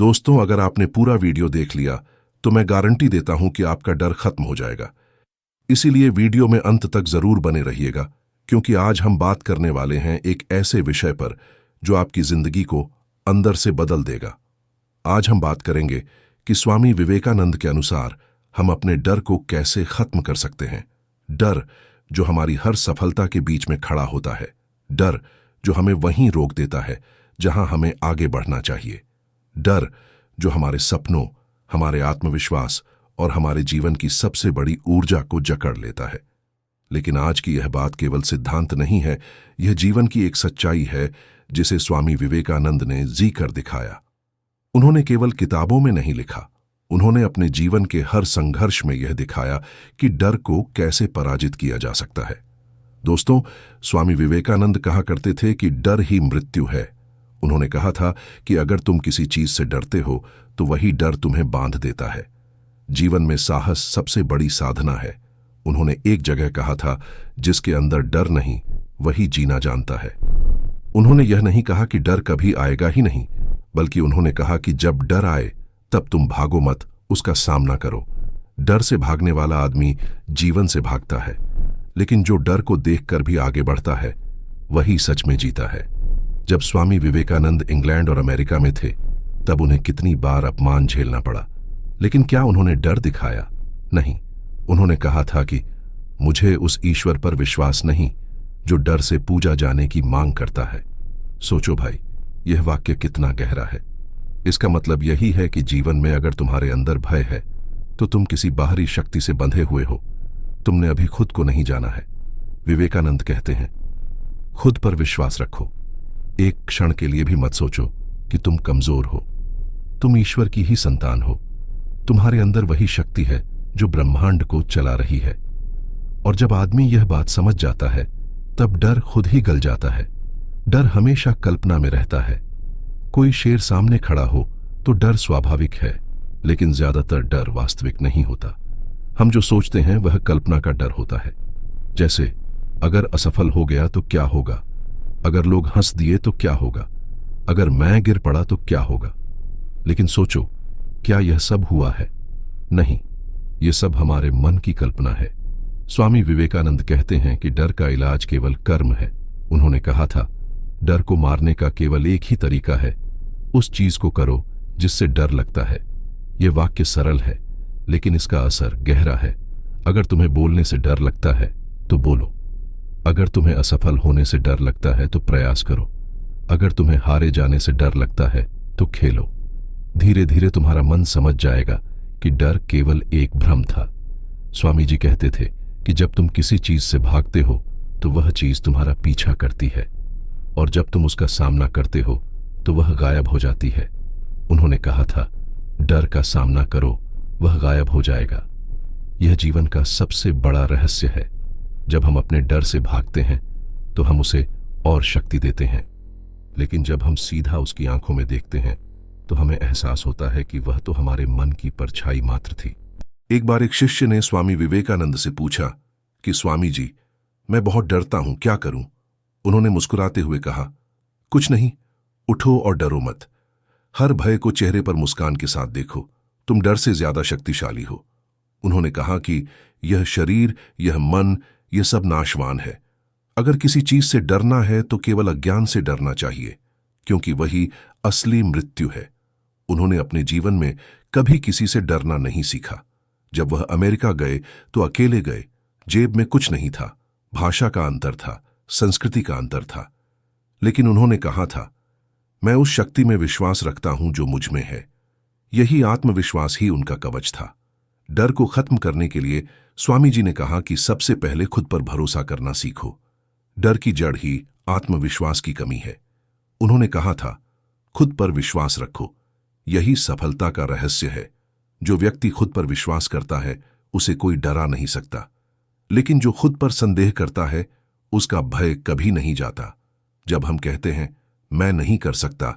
दोस्तों, अगर आपने पूरा वीडियो देख लिया तो मैं गारंटी देता हूं कि आपका डर खत्म हो जाएगा। इसीलिए वीडियो में अंत तक जरूर बने रहिएगा, क्योंकि आज हम बात करने वाले हैं एक ऐसे विषय पर जो आपकी जिंदगी को अंदर से बदल देगा। आज हम बात करेंगे कि स्वामी विवेकानंद के अनुसार हम अपने डर को कैसे खत्म कर सकते हैं। डर जो हमारी हर सफलता के बीच में खड़ा होता है, डर जो हमें वहीं रोक देता है जहां हमें आगे बढ़ना चाहिए, डर जो हमारे सपनों, हमारे आत्मविश्वास और हमारे जीवन की सबसे बड़ी ऊर्जा को जकड़ लेता है। लेकिन आज की यह बात केवल सिद्धांत नहीं है, यह जीवन की एक सच्चाई है जिसे स्वामी विवेकानंद ने जी कर दिखाया। उन्होंने केवल किताबों में नहीं लिखा, उन्होंने अपने जीवन के हर संघर्ष में यह दिखाया कि डर को कैसे पराजित किया जा सकता है। दोस्तों, स्वामी विवेकानंद कहा करते थे कि डर ही मृत्यु है। उन्होंने कहा था कि अगर तुम किसी चीज से डरते हो तो वही डर तुम्हें बांध देता है। जीवन में साहस सबसे बड़ी साधना है। उन्होंने एक जगह कहा था, जिसके अंदर डर नहीं वही जीना जानता है। उन्होंने यह नहीं कहा कि डर कभी आएगा ही नहीं, बल्कि उन्होंने कहा कि जब डर आए तब तुम भागो मत, उसका सामना करो। डर से भागने वाला आदमी जीवन से भागता है, लेकिन जो डर को देखकर भी आगे बढ़ता है वही सच में जीता है। जब स्वामी विवेकानंद इंग्लैंड और अमेरिका में थे तब उन्हें कितनी बार अपमान झेलना पड़ा, लेकिन क्या उन्होंने डर दिखाया? नहीं। उन्होंने कहा था कि मुझे उस ईश्वर पर विश्वास नहीं जो डर से पूजा जाने की मांग करता है। सोचो भाई, यह वाक्य कितना गहरा है। इसका मतलब यही है कि जीवन में अगर तुम्हारे अंदर भय है तो तुम किसी बाहरी शक्ति से बंधे हुए हो, तुमने अभी खुद को नहीं जाना है। विवेकानंद कहते हैं, खुद पर विश्वास रखो। एक क्षण के लिए भी मत सोचो कि तुम कमजोर हो। तुम ईश्वर की ही संतान हो। तुम्हारे अंदर वही शक्ति है जो ब्रह्मांड को चला रही है। और जब आदमी यह बात समझ जाता है तब डर खुद ही गल जाता है। डर हमेशा कल्पना में रहता है। कोई शेर सामने खड़ा हो तो डर स्वाभाविक है, लेकिन ज्यादातर डर वास्तविक नहीं होता। हम जो सोचते हैं वह कल्पना का डर होता है। जैसे अगर असफल हो गया तो क्या होगा, अगर लोग हंस दिए तो क्या होगा, अगर मैं गिर पड़ा तो क्या होगा। लेकिन सोचो, क्या यह सब हुआ है? नहीं, यह सब हमारे मन की कल्पना है। स्वामी विवेकानंद कहते हैं कि डर का इलाज केवल कर्म है। उन्होंने कहा था, डर को मारने का केवल एक ही तरीका है, उस चीज को करो जिससे डर लगता है। यह वाक्य सरल है, लेकिन इसका असर गहरा है। अगर तुम्हें बोलने से डर लगता है तो बोलो। अगर तुम्हें असफल होने से डर लगता है तो प्रयास करो। अगर तुम्हें हारे जाने से डर लगता है तो खेलो। धीरे धीरे तुम्हारा मन समझ जाएगा कि डर केवल एक भ्रम था। स्वामी जी कहते थे कि जब तुम किसी चीज से भागते हो तो वह चीज तुम्हारा पीछा करती है, और जब तुम उसका सामना करते हो तो वह गायब हो जाती है। उन्होंने कहा था, डर का सामना करो, वह गायब हो जाएगा। यह जीवन का सबसे बड़ा रहस्य है। जब हम अपने डर से भागते हैं तो हम उसे और शक्ति देते हैं, लेकिन जब हम सीधा उसकी आंखों में देखते हैं तो हमें एहसास होता है कि वह तो हमारे मन की परछाई मात्र थी। एक बार एक शिष्य ने स्वामी विवेकानंद से पूछा कि स्वामी जी, मैं बहुत डरता हूं, क्या करूं? उन्होंने मुस्कुराते हुए कहा, कुछ नहीं, उठो और डरो मत। हर भय को चेहरे पर मुस्कान के साथ देखो। तुम डर से ज्यादा शक्तिशाली हो। उन्होंने कहा कि यह शरीर, यह मन, यह सब नाशवान है। अगर किसी चीज से डरना है तो केवल अज्ञान से डरना चाहिए, क्योंकि वही असली मृत्यु है। उन्होंने अपने जीवन में कभी किसी से डरना नहीं सीखा। जब वह अमेरिका गए तो अकेले गए। जेब में कुछ नहीं था, भाषा का अंतर था, संस्कृति का अंतर था, लेकिन उन्होंने कहा था, मैं उस शक्ति में विश्वास रखता हूं जो मुझ में है। यही आत्मविश्वास ही उनका कवच था। डर को खत्म करने के लिए स्वामी जी ने कहा कि सबसे पहले खुद पर भरोसा करना सीखो। डर की जड़ ही आत्मविश्वास की कमी है। उन्होंने कहा था, खुद पर विश्वास रखो, यही सफलता का रहस्य है। जो व्यक्ति खुद पर विश्वास करता है उसे कोई डरा नहीं सकता, लेकिन जो खुद पर संदेह करता है उसका भय कभी नहीं जाता। जब हम कहते हैं मैं नहीं कर सकता,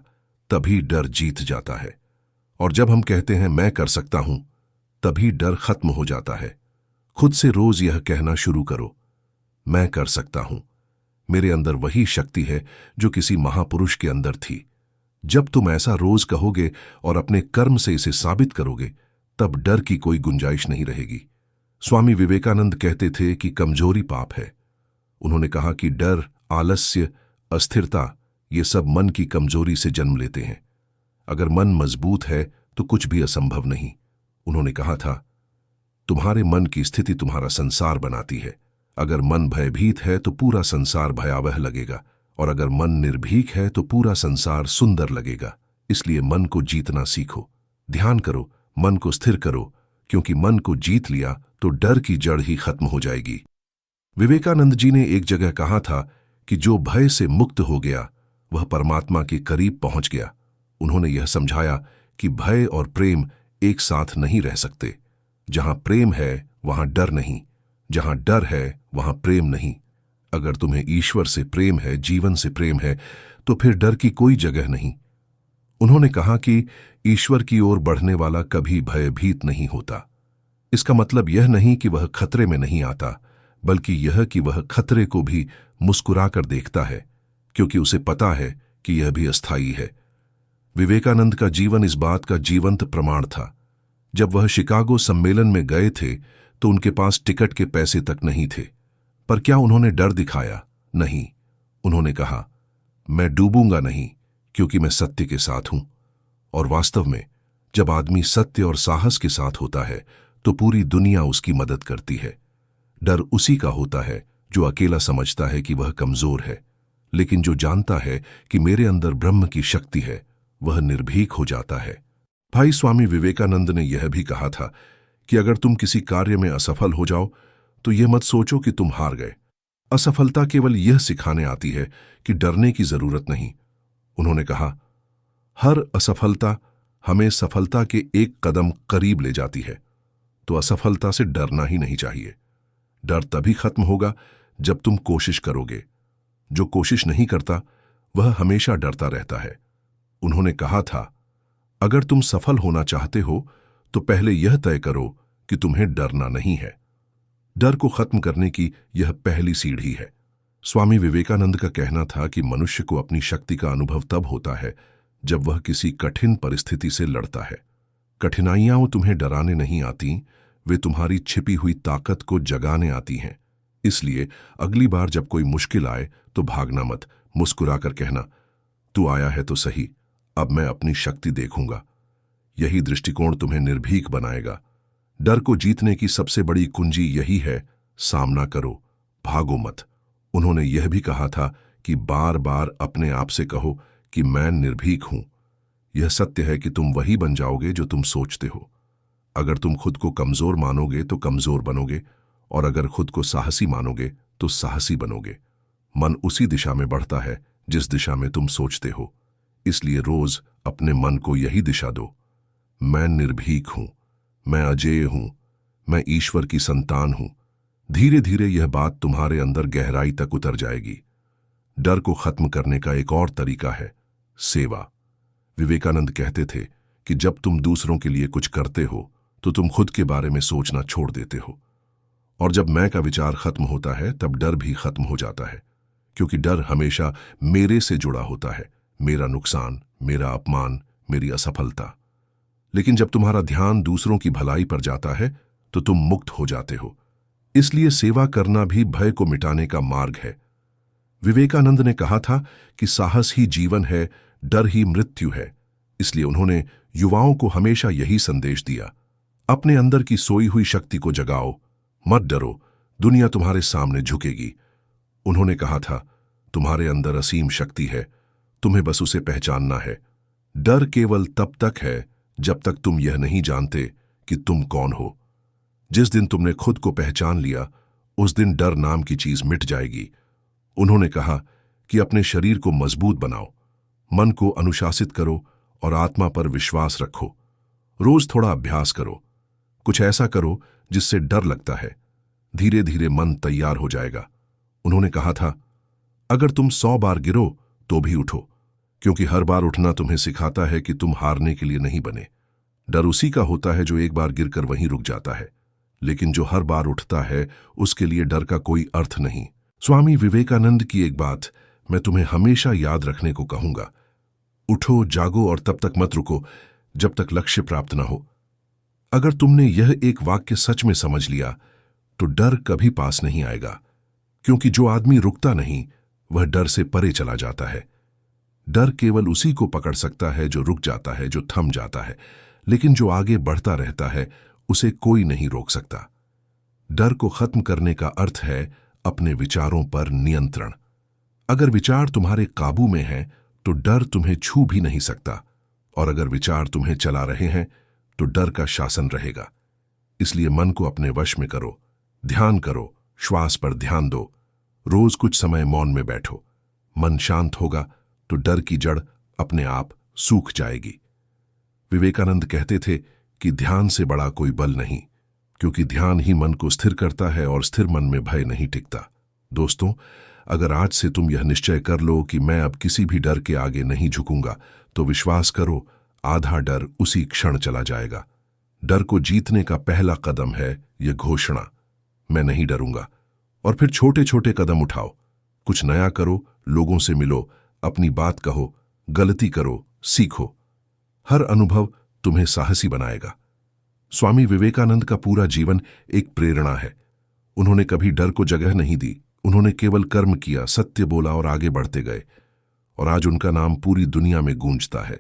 तभी डर जीत जाता है, और जब हम कहते हैं मैं कर सकता हूं, तभी डर खत्म हो जाता है। खुद से रोज यह कहना शुरू करो, मैं कर सकता हूं। मेरे अंदर वही शक्ति है जो किसी महापुरुष के अंदर थी। जब तुम ऐसा रोज कहोगे और अपने कर्म से इसे साबित करोगे, तब डर की कोई गुंजाइश नहीं रहेगी। स्वामी विवेकानंद कहते थे कि कमजोरी पाप है। उन्होंने कहा कि डर, आलस्य, अस्थिरता ये सब मन की कमजोरी से जन्म लेते हैं। अगर मन मजबूत है तो कुछ भी असंभव नहीं। उन्होंने कहा था, तुम्हारे मन की स्थिति तुम्हारा संसार बनाती है। अगर मन भयभीत है तो पूरा संसार भयावह लगेगा, और अगर मन निर्भीक है तो पूरा संसार सुंदर लगेगा। इसलिए मन को जीतना सीखो, ध्यान करो, मन को स्थिर करो, क्योंकि मन को जीत लिया तो डर की जड़ ही खत्म हो जाएगी। विवेकानंद जी ने एक जगह कहा था कि जो भय से मुक्त हो गया वह परमात्मा के करीब पहुंच गया। उन्होंने यह समझाया कि भय और प्रेम एक साथ नहीं रह सकते। जहां प्रेम है वहां डर नहीं, जहां डर है वहां प्रेम नहीं। अगर तुम्हें ईश्वर से प्रेम है, जीवन से प्रेम है, तो फिर डर की कोई जगह नहीं। उन्होंने कहा कि ईश्वर की ओर बढ़ने वाला कभी भयभीत नहीं होता। इसका मतलब यह नहीं कि वह खतरे में नहीं आता, बल्कि यह कि वह खतरे को भी मुस्कुराकर देखता है, क्योंकि उसे पता है कि यह भी अस्थायी है। विवेकानंद का जीवन इस बात का जीवंत प्रमाण था। जब वह शिकागो सम्मेलन में गए थे तो उनके पास टिकट के पैसे तक नहीं थे, पर क्या उन्होंने डर दिखाया? नहीं। उन्होंने कहा, मैं डूबूंगा नहीं, क्योंकि मैं सत्य के साथ हूं। और वास्तव में जब आदमी सत्य और साहस के साथ होता है तो पूरी दुनिया उसकी मदद करती है। डर उसी का होता है जो अकेला समझता है कि वह कमजोर है, लेकिन जो जानता है कि मेरे अंदर ब्रह्म की शक्ति है, वह निर्भीक हो जाता है। भाई स्वामी विवेकानंद ने यह भी कहा था कि अगर तुम किसी कार्य में असफल हो जाओ तो यह मत सोचो कि तुम हार गए। असफलता केवल यह सिखाने आती है कि डरने की जरूरत नहीं। उन्होंने कहा, हर असफलता हमें सफलता के एक कदम करीब ले जाती है, तो असफलता से डरना ही नहीं चाहिए। डर तभी खत्म होगा जब तुम कोशिश करोगे। जो कोशिश नहीं करता वह हमेशा डरता रहता है। उन्होंने कहा था, अगर तुम सफल होना चाहते हो तो पहले यह तय करो कि तुम्हें डरना नहीं है। डर को खत्म करने की यह पहली सीढ़ी है। स्वामी विवेकानंद का कहना था कि मनुष्य को अपनी शक्ति का अनुभव तब होता है जब वह किसी कठिन परिस्थिति से लड़ता है। कठिनाइयां तुम्हें डराने नहीं आती, वे तुम्हारी छिपी हुई ताकत को जगाने आती हैं। इसलिए अगली बार जब कोई मुश्किल आए तो भागना मत, मुस्कुराकर कहना, तू आया है तो सही, अब मैं अपनी शक्ति देखूंगा। यही दृष्टिकोण तुम्हें निर्भीक बनाएगा। डर को जीतने की सबसे बड़ी कुंजी यही है, सामना करो, भागो मत। उन्होंने यह भी कहा था कि बार बार अपने आप से कहो कि मैं निर्भीक हूं। यह सत्य है कि तुम वही बन जाओगे जो तुम सोचते हो। अगर तुम खुद को कमजोर मानोगे तो कमजोर बनोगे, और अगर खुद को साहसी मानोगे तो साहसी बनोगे। मन उसी दिशा में बढ़ता है जिस दिशा में तुम सोचते हो। इसलिए रोज अपने मन को यही दिशा दो, मैं निर्भीक हूं, मैं अजेय हूं, मैं ईश्वर की संतान हूं। धीरे धीरे यह बात तुम्हारे अंदर गहराई तक उतर जाएगी। डर को खत्म करने का एक और तरीका है, सेवा। विवेकानंद कहते थे कि जब तुम दूसरों के लिए कुछ करते हो तो तुम खुद के बारे में सोचना छोड़ देते हो, और जब मैं का विचार खत्म होता है तब डर भी खत्म हो जाता है, क्योंकि डर हमेशा मेरे से जुड़ा होता है, मेरा नुकसान, मेरा अपमान, मेरी असफलता। लेकिन जब तुम्हारा ध्यान दूसरों की भलाई पर जाता है तो तुम मुक्त हो जाते हो। इसलिए सेवा करना भी भय को मिटाने का मार्ग है। विवेकानंद ने कहा था कि साहस ही जीवन है, डर ही मृत्यु है। इसलिए उन्होंने युवाओं को हमेशा यही संदेश दिया, अपने अंदर की सोई हुई शक्ति को जगाओ, मत डरो, दुनिया तुम्हारे सामने झुकेगी। उन्होंने कहा था, तुम्हारे अंदर असीम शक्ति है, तुम्हें बस उसे पहचानना है। डर केवल तब तक है जब तक तुम यह नहीं जानते कि तुम कौन हो। जिस दिन तुमने खुद को पहचान लिया, उस दिन डर नाम की चीज मिट जाएगी। उन्होंने कहा कि अपने शरीर को मजबूत बनाओ, मन को अनुशासित करो और आत्मा पर विश्वास रखो। रोज थोड़ा अभ्यास करो, कुछ ऐसा करो जिससे डर लगता है। धीरे धीरे मन तैयार हो जाएगा। उन्होंने कहा था, अगर तुम 100 बार गिरो तो भी उठो, क्योंकि हर बार उठना तुम्हें सिखाता है कि तुम हारने के लिए नहीं बने। डर उसी का होता है जो एक बार गिरकर वहीं रुक जाता है, लेकिन जो हर बार उठता है उसके लिए डर का कोई अर्थ नहीं। स्वामी विवेकानंद की एक बात मैं तुम्हें हमेशा याद रखने को कहूंगा, उठो, जागो और तब तक मत रुको जब तक लक्ष्य प्राप्त न हो। अगर तुमने यह एक वाक्य सच में समझ लिया तो डर कभी पास नहीं आएगा, क्योंकि जो आदमी रुकता नहीं वह डर से परे चला जाता है। डर केवल उसी को पकड़ सकता है जो रुक जाता है, जो थम जाता है, लेकिन जो आगे बढ़ता रहता है उसे कोई नहीं रोक सकता। डर को खत्म करने का अर्थ है अपने विचारों पर नियंत्रण। अगर विचार तुम्हारे काबू में हैं तो डर तुम्हें छू भी नहीं सकता, और अगर विचार तुम्हें चला रहे हैं तो डर का शासन रहेगा। इसलिए मन को अपने वश में करो, ध्यान करो, श्वास पर ध्यान दो, रोज कुछ समय मौन में बैठो। मन शांत होगा तो डर की जड़ अपने आप सूख जाएगी। विवेकानंद कहते थे कि ध्यान से बड़ा कोई बल नहीं, क्योंकि ध्यान ही मन को स्थिर करता है और स्थिर मन में भय नहीं टिकता। दोस्तों, अगर आज से तुम यह निश्चय कर लो कि मैं अब किसी भी डर के आगे नहीं झुकूंगा, तो विश्वास करो, आधा डर उसी क्षण चला जाएगा। डर को जीतने का पहला कदम है यह घोषणा, मैं नहीं डरूंगा। और फिर छोटे छोटे कदम उठाओ, कुछ नया करो, लोगों से मिलो, अपनी बात कहो, गलती करो, सीखो। हर अनुभव तुम्हें साहसी बनाएगा। स्वामी विवेकानंद का पूरा जीवन एक प्रेरणा है। उन्होंने कभी डर को जगह नहीं दी, उन्होंने केवल कर्म किया, सत्य बोला और आगे बढ़ते गए, और आज उनका नाम पूरी दुनिया में गूंजता है।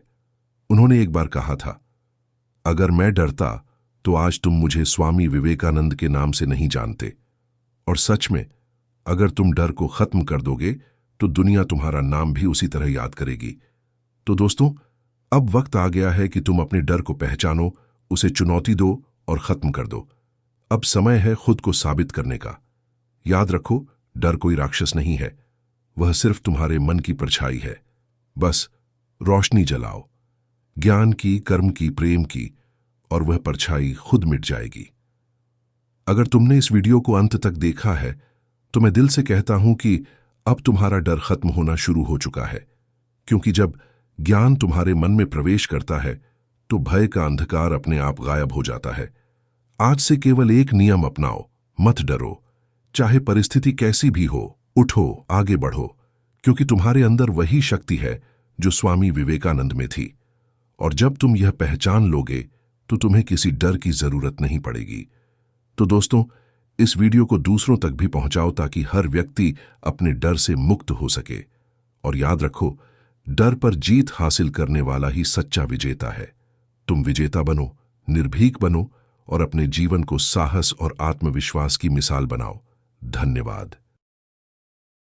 उन्होंने एक बार कहा था, अगर मैं डरता तो आज तुम मुझे स्वामी विवेकानंद के नाम से नहीं जानते। और सच में, अगर तुम डर को खत्म कर दोगे तो दुनिया तुम्हारा नाम भी उसी तरह याद करेगी। तो दोस्तों, अब वक्त आ गया है कि तुम अपने डर को पहचानो, उसे चुनौती दो और खत्म कर दो। अब समय है खुद को साबित करने का। याद रखो, डर कोई राक्षस नहीं है, वह सिर्फ तुम्हारे मन की परछाई है। बस रोशनी जलाओ, ज्ञान की, कर्म की, प्रेम की, और वह परछाई खुद मिट जाएगी। अगर तुमने इस वीडियो को अंत तक देखा है तो मैं दिल से कहता हूं कि अब तुम्हारा डर खत्म होना शुरू हो चुका है, क्योंकि जब ज्ञान तुम्हारे मन में प्रवेश करता है तो भय का अंधकार अपने आप गायब हो जाता है। आज से केवल एक नियम अपनाओ, मत डरो, चाहे परिस्थिति कैसी भी हो। उठो, आगे बढ़ो, क्योंकि तुम्हारे अंदर वही शक्ति है जो स्वामी विवेकानंद में थी। और जब तुम यह पहचान लोगे तो तुम्हें किसी डर की जरूरत नहीं पड़ेगी। तो दोस्तों, इस वीडियो को दूसरों तक भी पहुंचाओ ताकि हर व्यक्ति अपने डर से मुक्त हो सके। और याद रखो, डर पर जीत हासिल करने वाला ही सच्चा विजेता है। तुम विजेता बनो, निर्भीक बनो और अपने जीवन को साहस और आत्मविश्वास की मिसाल बनाओ। धन्यवाद।